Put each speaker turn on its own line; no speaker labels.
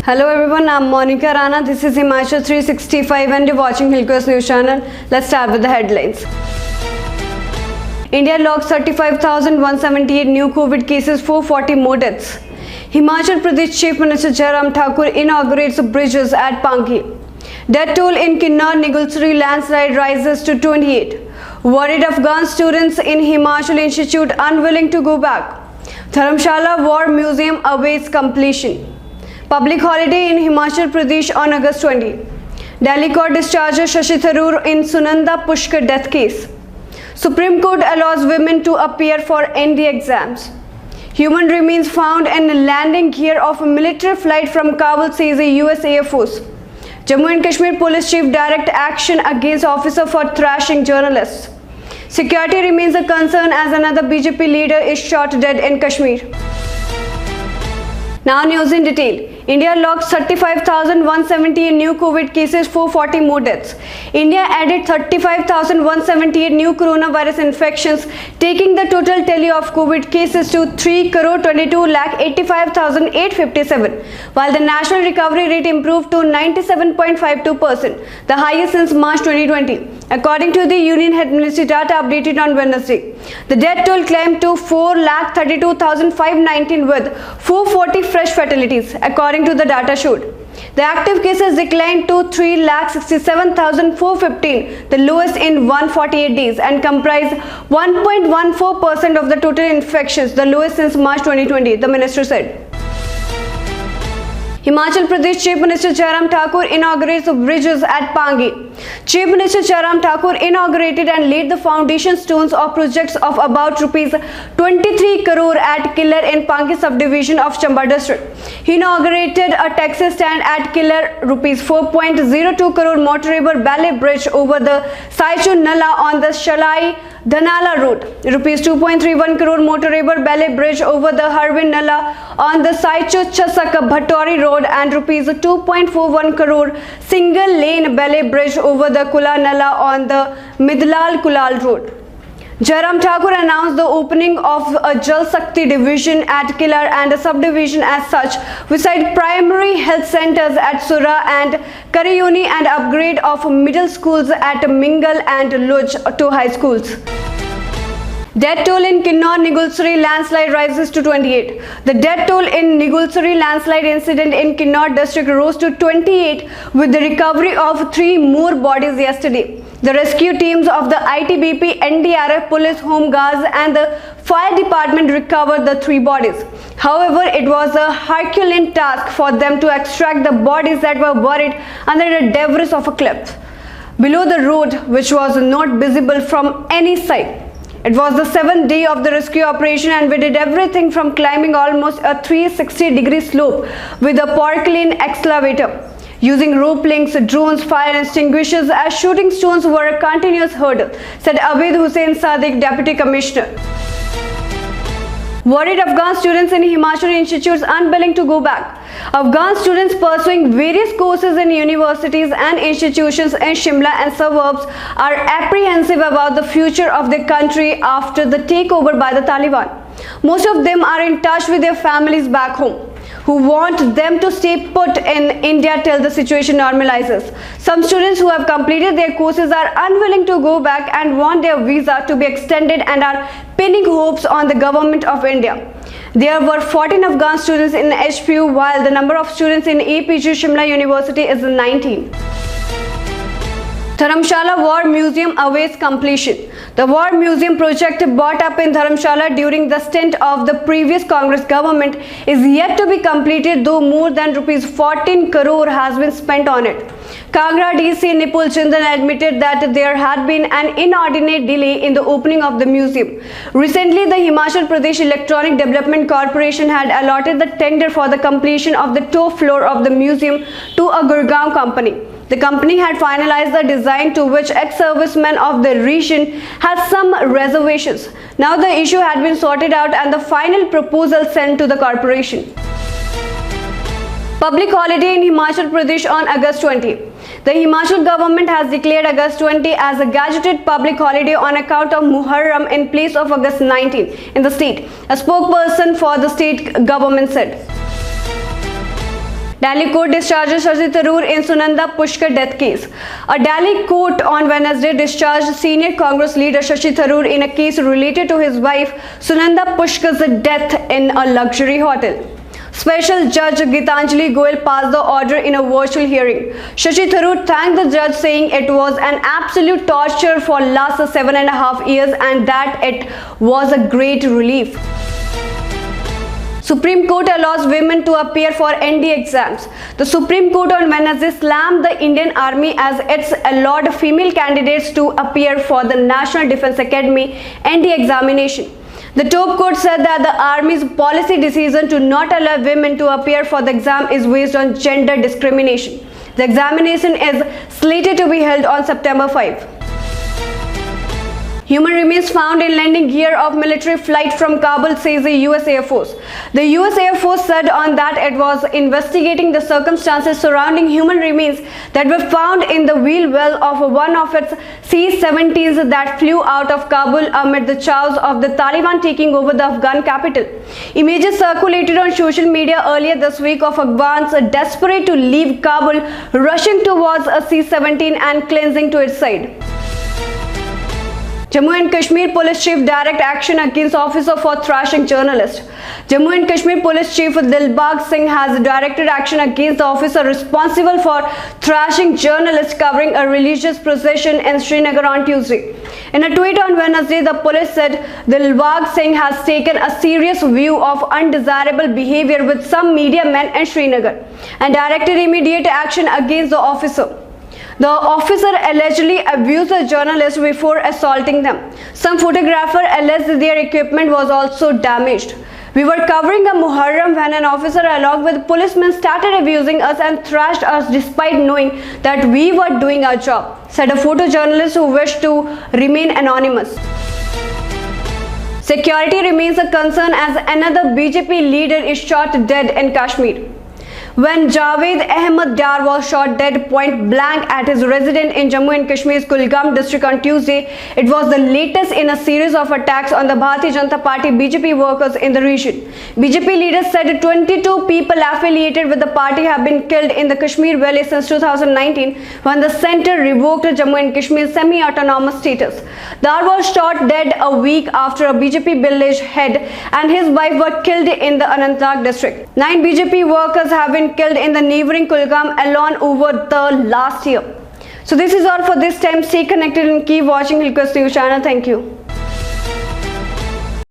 Hello everyone, I'm MONIKA RANA. This is Himachal 365 and you're watching Hillcoast News Channel. Let's start with the headlines. India logs 35,178 new COVID cases, 440 more deaths. Himachal Pradesh Chief Minister Taramshala inaugurates bridges at Pangi. Death toll in Kinnaur Nigulsari landslide rises to 28. Worried Afghan students in Himachal Institute unwilling to go back. Taramshala War Museum awaits completion. Public holiday in Himachal Pradesh on August 20. Delhi Court discharges Shashi Tharoor in Sunanda Pushkar death case. Supreme Court allows women to appear for ND exams. Human remains found in landing gear of a military flight from Kabul, says the US Air Force. Jammu and Kashmir Police Chief direct action against officer for thrashing journalists. Security remains a concern as another BJP leader is shot dead in Kashmir. Now news in detail. India logs 35,178 new COVID cases, 440 more deaths. India added 35,178 new coronavirus infections, taking the total tally of COVID cases to 3,22,85,857, while the national recovery rate improved to 97.52%, the highest since March 2020. According to the Union Health Ministry data updated on Wednesday, the death toll climbed to 4,32,519 with 440 fresh fatalities, according to the data showed. The active cases declined to 3,67,415, the lowest in 148 days, and comprise 1.14% of the total infections, the lowest since March 2020, the minister said. Himachal Pradesh Chief Minister Taramshala inaugurates bridges at Pangi. Chief Minister Taramshala inaugurated and laid the foundation stones of projects of about Rs 23 crore at Killer in Pangi subdivision of Chamba district. He inaugurated a taxi stand at Killer, Rs 4.02 crore motorable ballet bridge over the Saichu Nala on the Shalai Dhanala road, Rs 2.31 crore motorable ballet bridge over the Harvin Nala on the Saichu Chasak Bhattori road, and Rs 2.41 crore single lane ballet bridge over the Kula Nala on the Midlal Kulal road. Taramshala announced the opening of a Jal Shakti division at Killer and a subdivision as such, beside primary health centers at Sura and Kariyoni, and upgrade of middle schools at Mingal and Luj to high schools. Death toll in Kinnaur Nigulsari landslide rises to 28. The death toll in Nigulsari landslide incident in Kinnaur district rose to 28 with the recovery of 3 more bodies yesterday. The rescue teams of the ITBP, NDRF, police, home guards and the fire department recovered the 3 bodies. However, it was a Herculean task for them to extract the bodies that were buried under the debris of a cliff below the road, which was not visible from any side. It was the 7th day of the rescue operation, and we did everything from climbing almost a 360-degree slope with a porcelain excavator, using rope links, drones, fire extinguishers as shooting stones were a continuous hurdle, said Abid Hussain Sadiq, Deputy Commissioner. Worried Afghan students in Himachal Institutes unwilling to go back. Afghan students pursuing various courses in universities and institutions in Shimla and suburbs are apprehensive about the future of their country after the takeover by the Taliban. Most of them are in touch with their families back home, who want them to stay put in India till the situation normalizes. Some students who have completed their courses are unwilling to go back and want their visa to be extended and are pinning hopes on the government of India. There were 14 Afghan students in HPU, while the number of students in APG Shimla University is 19. Taramshala War Museum awaits completion. The War Museum project bought up in Taramshala during the stint of the previous Congress government is yet to be completed, though more than Rs 14 crore has been spent on it. Kangra DC Nipul Chindan admitted that there had been an inordinate delay in the opening of the museum. Recently, the Himachal Pradesh Electronic Development Corporation had allotted the tender for the completion of the top floor of the museum to a Gurgaon company. The company had finalized the design, to which ex-servicemen of the region had some reservations. Now the issue had been sorted out and the final proposal sent to the corporation. Public holiday in Himachal Pradesh on August 20. The Himachal government has declared August 20 as a gazetted public holiday on account of Muharram in place of August 19 in the state, a spokesperson for the state government said. Delhi court discharges Shashi Tharoor in Sunanda Pushkar death case. A Delhi court on Wednesday discharged senior Congress leader Shashi Tharoor in a case related to his wife Sunanda Pushkar's death in a luxury hotel. Special Judge Gitanjali Goyal passed the order in a virtual hearing. Shashi Tharoor thanked the judge, saying it was an absolute torture for last 7.5 years and that it was a great relief. Supreme Court allows women to appear for ND exams. The Supreme Court on Wednesday slammed the Indian Army as it's allowed female candidates to appear for the National Defence Academy ND examination. The top court said that the Army's policy decision to not allow women to appear for the exam is based on gender discrimination. The examination is slated to be held on September 5. Human remains found in landing gear of military flight from Kabul, says the US Air Force. The US Air Force said on that it was investigating the circumstances surrounding human remains that were found in the wheel well of one of its C-17s that flew out of Kabul amid the chaos of the Taliban taking over the Afghan capital. Images circulated on social media earlier this week of Afghans desperate to leave Kabul, rushing towards a C-17 and clinging to its side. Jammu and Kashmir Police Chief direct action against officer for thrashing journalist. Jammu and Kashmir Police Chief Dilbag Singh has directed action against the officer responsible for thrashing journalists covering a religious procession in Srinagar on Tuesday. In a tweet on Wednesday, the police said Dilbag Singh has taken a serious view of undesirable behavior with some media men in Srinagar and directed immediate action against the officer. The officer allegedly abused the journalists before assaulting them. Some photographer alleged their equipment was also damaged. We were covering a Muharram when an officer along with policemen started abusing us and thrashed us despite knowing that we were doing our job, said a photojournalist who wished to remain anonymous. Security remains a concern as another BJP leader is shot dead in Kashmir. When Javed Ahmed Dar was shot dead point blank at his residence in Jammu and Kashmir's Kulgam district on Tuesday, it was the latest in a series of attacks on the Bharatiya Janata Party BJP workers in the region. BJP leaders said 22 people affiliated with the party have been killed in the Kashmir Valley since 2019 when the centre revoked Jammu and Kashmir's semi-autonomous status. Dar was shot dead a week after a BJP village head and his wife were killed in the Anantnag district. 9 BJP workers have been killed in the neighboring Kulgam alone over the last year. So this is all for this time. Stay connected and keep watching Hilkers News channel. Thank you.